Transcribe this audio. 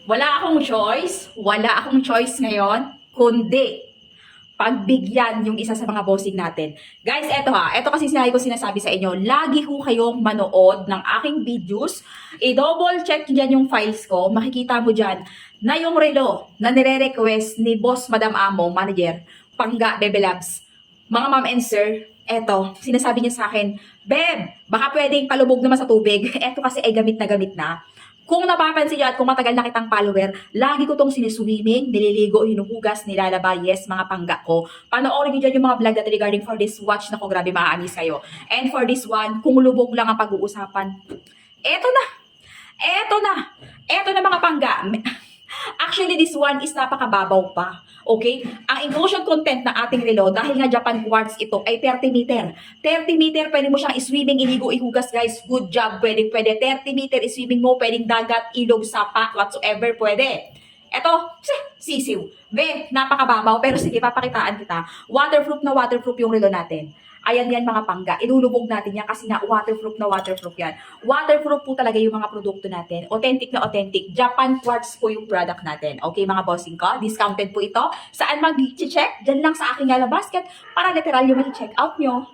Wala akong choice ngayon, kundi pagbigyan yung isa sa mga bossing natin. Guys, eto kasi sinasabi sa inyo, lagi ko kayong manood ng aking videos, i-double check nyo dyan yung files ko, makikita mo dyan na yung relo na nire-request ni Boss Madam Amo, Manager, Pangga, Bebe Labs, mga ma'am and sir, sinasabi niya sa akin, Beb, baka pwedeng palubog naman sa tubig. Eto kasi ay gamit na gamit na. Kung napapansin nyo at kung matagal na kitang follower, lagi ko tong siniswimming, nililigo, hinuhugas, nilalaba, yes, mga pangga ko. Panoorin nyo dyan yung mga vlog natin regarding for this watch na ko, grabe maaamis kayo. And for this one, kung lubog lang ang pag-uusapan, eto na, eto na, eto na mga pangga. Actually, this one is napakababaw pa. Okay? Ang inclusion content ng ating relo, dahil nga Japan quartz ito, ay 30 meter. 30 meter, pwede mo siyang swimming, iligo, ihugas, guys. Good job. Pwede. 30 meter swimming mo, pwedeng dagat, ilog, sapa, whatsoever, pwede. Eto, sisiw. Be, napakababaw. Pero sige, papakitaan kita. Waterproof na waterproof yung relo natin. Ayan yan mga pangga. Ilulubog natin yan kasi nga waterproof na waterproof yan. Waterproof po talaga yung mga produkto natin. Authentic na authentic. Japan quartz po yung product natin. Okay mga bossing ko? Discounted po ito. Saan mag-check? Diyan lang sa aking yellow basket para literal yung mag-check out nyo.